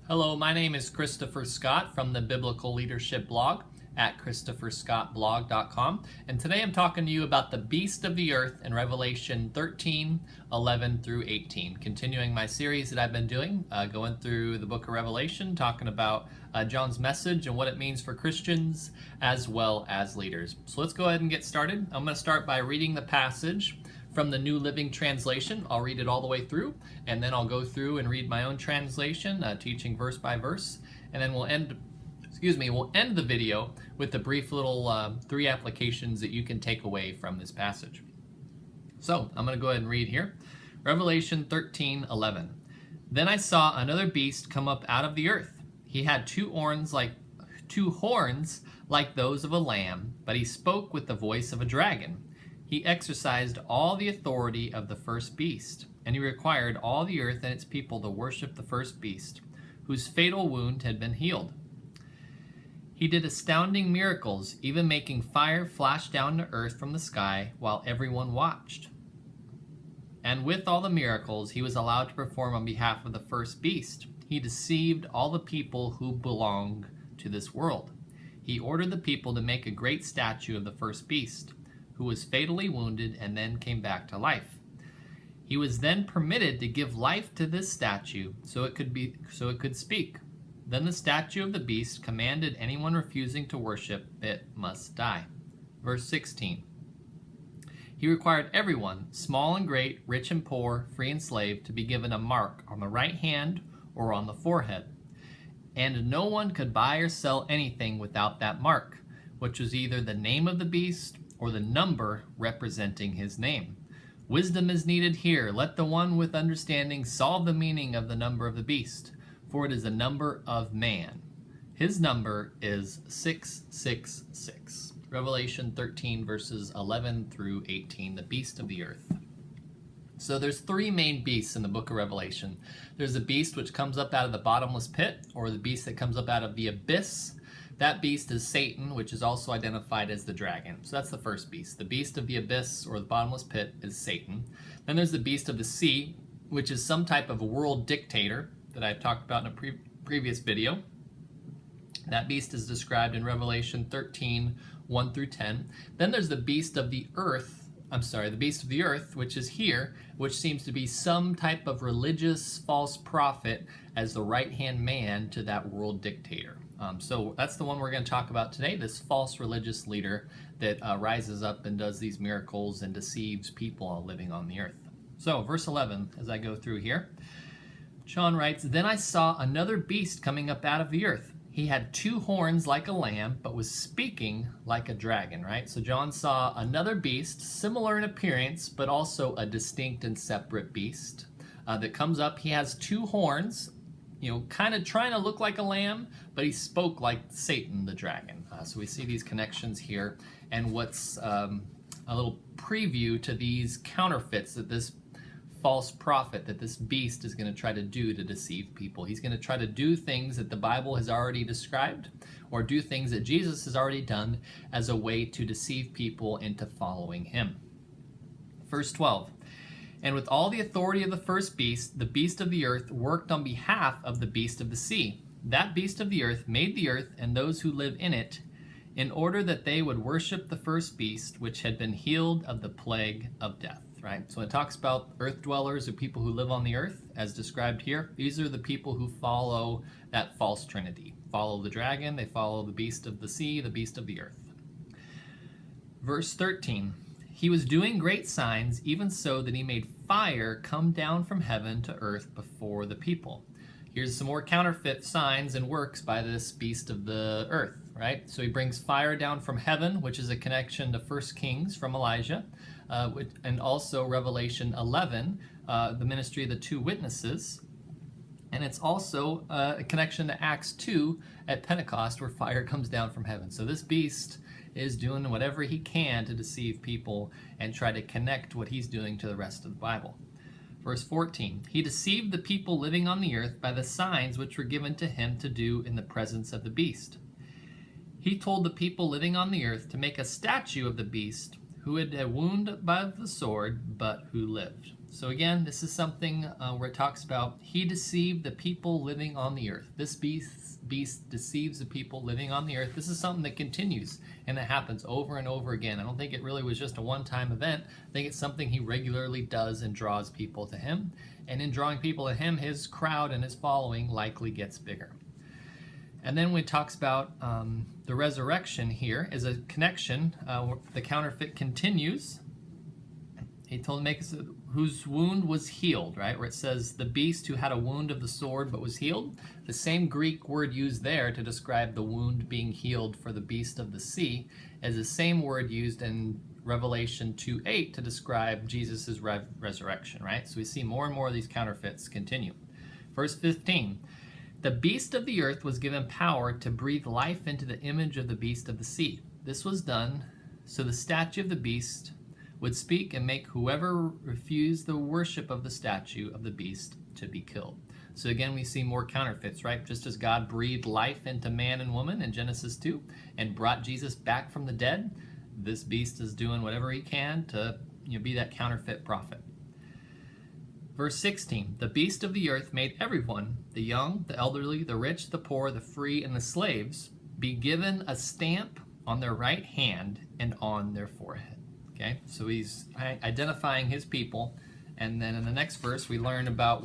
Hello, my name is Christopher Scott from the Biblical Leadership blog at christopherscottblog.com, and today I'm talking to you about the beast of the earth in Revelation 13:11 through 18, continuing my series that I've been doing, going through the book of Revelation, talking about John's message and what it means for Christians as well as leaders. So let's go ahead and get started. I'm going to start by reading the passage from the New Living Translation. I'll read it all the way through, and then I'll go through and read my own translation, teaching verse by verse, and then we'll end the video with the brief little 3 applications that you can take away from this passage. So I'm going to go ahead and read here. Revelation 13:11. Then I saw another beast come up out of the earth. He had two horns like those of a lamb, but he spoke with the voice of a dragon. He exercised all the authority of the first beast, and he required all the earth and its people to worship the first beast, whose fatal wound had been healed. He did astounding miracles, even making fire flash down to earth from the sky while everyone watched. And with all the miracles he was allowed to perform on behalf of the first beast, he deceived all the people who belong to this world. He ordered the people to make a great statue of the first beast, who was fatally wounded and then came back to life. He was then permitted to give life to this statue so it could speak. Then the statue of the beast commanded anyone refusing to worship it must die. Verse 16. He required everyone, small and great, rich and poor, free and slave, to be given a mark on the right hand or on the forehead. And no one could buy or sell anything without that mark, which was either the name of the beast or the number representing his name. Wisdom is needed here. Let the one with understanding solve the meaning of the number of the beast, for it is the number of man. His number is 666. Revelation 13 verses 11 through 18, the beast of the earth. So there's 3 main beasts in the book of Revelation. There's the beast which comes up out of the bottomless pit, or the beast that comes up out of the abyss. That beast is Satan, which is also identified as the dragon. So that's the first beast. The beast of the abyss or the bottomless pit is Satan. Then there's the beast of the sea, which is some type of a world dictator that I've talked about in a previous video. That beast is described in Revelation 13:1 through 10. Then there's the beast of the earth, which is here, which seems to be some type of religious false prophet as the right-hand man to that world dictator. So that's the one we're going to talk about today, this false religious leader that rises up and does these miracles and deceives people living on the earth. So verse 11, as I go through here, John writes, Then I saw another beast coming up out of the earth. He had 2 horns like a lamb, but was speaking like a dragon, right? So John saw another beast, similar in appearance, but also a distinct and separate beast that comes up. He has 2 horns, kind of trying to look like a lamb, but he spoke like Satan, the dragon. So we see these connections here, and what's a little preview to these counterfeits that this false prophet, that this beast is going to try to do to deceive people. He's going to try to do things that the Bible has already described, or do things that Jesus has already done as a way to deceive people into following him. Verse 12. And with all the authority of the first beast, the beast of the earth worked on behalf of the beast of the sea. That beast of the earth made the earth and those who live in it, in order that they would worship the first beast, which had been healed of the plague of death. Right? So it talks about earth dwellers, or people who live on the earth, as described here. These are the people who follow that false trinity. Follow the dragon, they follow the beast of the sea, the beast of the earth. Verse 13. He was doing great signs, even so that he made fire come down from heaven to earth before the people. Here's some more counterfeit signs and works by this beast of the earth, right? So he brings fire down from heaven, which is a connection to 1 Kings from Elijah, and also Revelation 11, the ministry of the 2 witnesses. And it's also a connection to Acts 2 at Pentecost, where fire comes down from heaven. So this beast is doing whatever he can to deceive people and try to connect what he's doing to the rest of the Bible. Verse 14, he deceived the people living on the earth by the signs which were given to him to do in the presence of the beast. He told the people living on the earth to make a statue of the beast who had a wound by the sword, but who lived. So again, this is something where it talks about he deceived the people living on the earth. This beast deceives the people living on the earth. This is something that continues and that happens over and over again. I don't think it really was just a one-time event. I think it's something he regularly does and draws people to him. And in drawing people to him, his crowd and his following likely gets bigger. And then when it talks about the resurrection here is a connection. The counterfeit continues. He told him, make us whose wound was healed, right? Where it says the beast who had a wound of the sword but was healed. The same Greek word used there to describe the wound being healed for the beast of the sea is the same word used in Revelation 2:8 to describe Jesus' resurrection, right? So we see more and more of these counterfeits continue. Verse 15, the beast of the earth was given power to breathe life into the image of the beast of the sea. This was done so the statue of the beast would speak and make whoever refused the worship of the statue of the beast to be killed. So again, we see more counterfeits, right? Just as God breathed life into man and woman in Genesis 2 and brought Jesus back from the dead, this beast is doing whatever he can to be that counterfeit prophet. Verse 16, the beast of the earth made everyone, the young, the elderly, the rich, the poor, the free, and the slaves, be given a stamp on their right hand and on their forehead. Okay, so he's identifying his people, and then in the next verse we learn about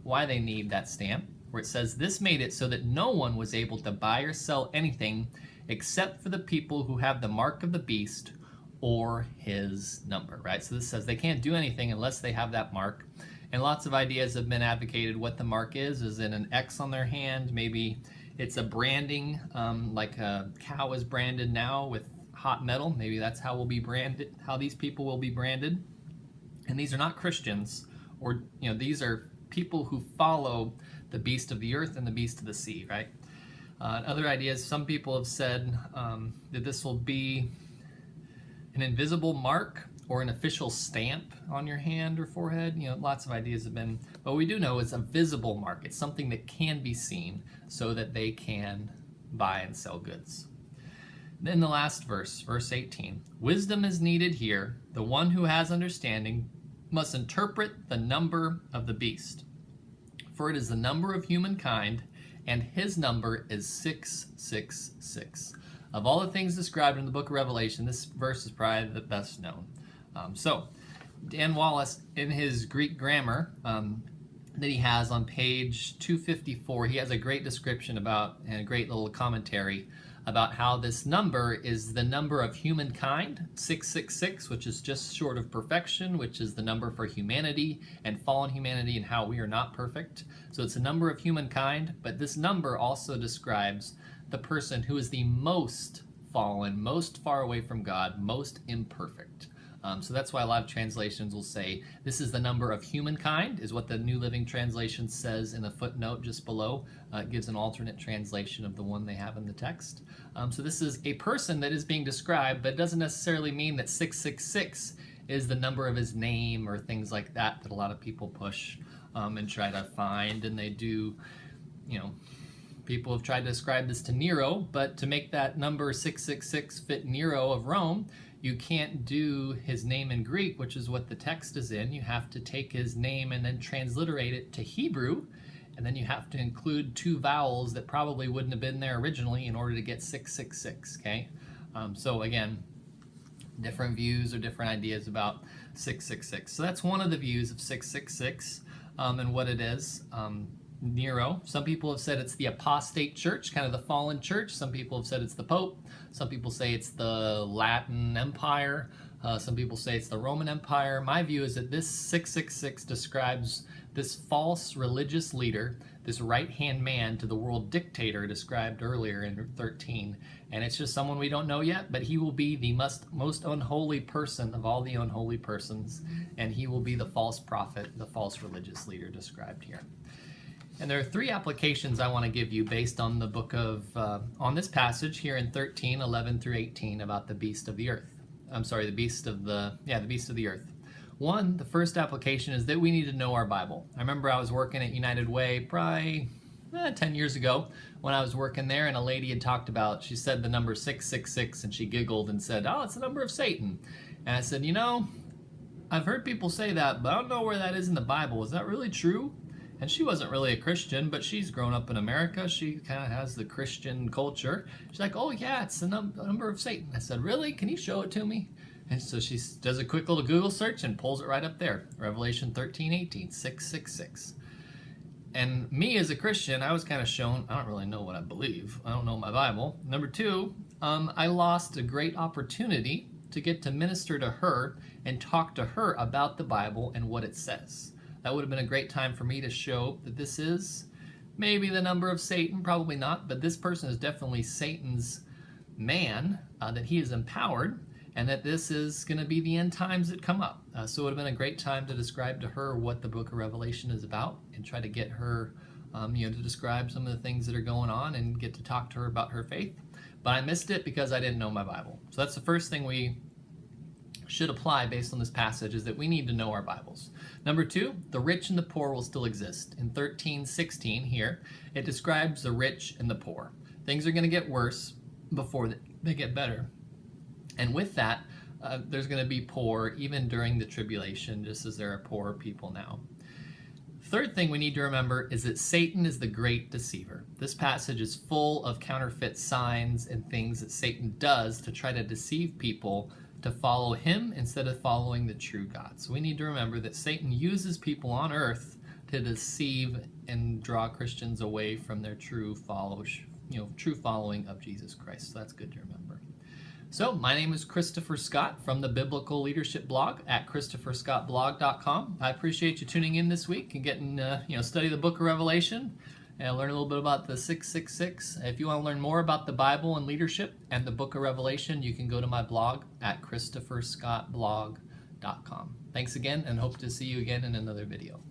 why they need that stamp, where it says this made it so that no one was able to buy or sell anything except for the people who have the mark of the beast or his number, right? So this says they can't do anything unless they have that mark, and lots of ideas have been advocated what the mark is it an X on their hand? Maybe it's a branding, like a cow is branded now with hot metal. Maybe that's how we'll be branded, how these people will be branded. And these are not Christians, or these are people who follow the beast of the earth and the beast of the sea, right? Other ideas, some people have said that this will be an invisible mark or an official stamp on your hand or forehead. Lots of ideas have been, but we do know it's a visible mark. It's something that can be seen so that they can buy and sell goods. Then the last verse, verse 18. Wisdom is needed here. The one who has understanding must interpret the number of the beast. For it is the number of humankind, and his number is 666. Of all the things described in the book of Revelation, this verse is probably the best known. So Dan Wallace, in his Greek grammar that he has on page 254, he has a great description about, and a great little commentary about how this number is the number of humankind, 666, which is just short of perfection, which is the number for humanity and fallen humanity and how we are not perfect. So it's a number of humankind, but this number also describes the person who is the most fallen, most far away from God, most imperfect. So that's why a lot of translations will say this is the number of humankind, is what the New Living Translation says in the footnote just below. It gives an alternate translation of the one they have in the text. So this is a person that is being described, but it doesn't necessarily mean that 666 is the number of his name or things like that a lot of people push and try to find. And they do, people have tried to ascribe this to Nero, but to make that number 666 fit Nero of Rome, you can't do his name in Greek, which is what the text is in. You have to take his name and then transliterate it to Hebrew, and then you have to include two vowels that probably wouldn't have been there originally in order to get 666, okay? So again, different views or different ideas about 666. So that's one of the views of 666 and what it is. Nero. Some people have said it's the apostate church, kind of the fallen church. Some people have said it's the Pope. Some people say it's the Latin Empire. Some people say it's the Roman Empire. My view is that this 666 describes this false religious leader, this right-hand man to the world dictator described earlier in 13. And it's just someone we don't know yet, but he will be the most unholy person of all the unholy persons, and he will be the false prophet, the false religious leader described here. And there are three applications I want to give you based on the book of, on this passage here in 13, 11 through 18 about the beast of the earth. The beast of the earth. One, the first application is that we need to know our Bible. I remember I was working at United Way probably 10 years ago when I was working there, and a lady had talked about, she said the number 666, and she giggled and said, oh, it's the number of Satan. And I said, I've heard people say that, but I don't know where that is in the Bible. Is that really true? And she wasn't really a Christian, but she's grown up in America. She kind of has the Christian culture. She's like, oh yeah, it's the number of Satan. I said, really? Can you show it to me? And so she does a quick little Google search and pulls it right up there. Revelation 13:18, 666. And me as a Christian, I was kind of shown, I don't really know what I believe. I don't know my Bible. Number two, I lost a great opportunity to get to minister to her and talk to her about the Bible and what it says. That would have been a great time for me to show that this is maybe the number of Satan, probably not, but this person is definitely Satan's man, that he is empowered, and that this is going to be the end times that come up. So it would have been a great time to describe to her what the book of Revelation is about and try to get her to describe some of the things that are going on and get to talk to her about her faith. But I missed it because I didn't know my Bible. So that's the first thing we should apply based on this passage, is that we need to know our Bibles. Number two, the rich and the poor will still exist. In 13:16 here, it describes the rich and the poor. Things are going to get worse before they get better. And with that, there's going to be poor even during the tribulation, just as there are poor people now. Third thing we need to remember is that Satan is the great deceiver. This passage is full of counterfeit signs and things that Satan does to try to deceive people to follow him instead of following the true God. So we need to remember that Satan uses people on earth to deceive and draw Christians away from their true following of Jesus Christ. So that's good to remember. So my name is Christopher Scott from the Biblical Leadership Blog at ChristopherScottBlog.com. I appreciate you tuning in this week and getting study the book of Revelation and learn a little bit about the 666. If you want to learn more about the Bible and leadership and the book of Revelation, you can go to my blog at ChristopherScottBlog.com. Thanks again, and hope to see you again in another video.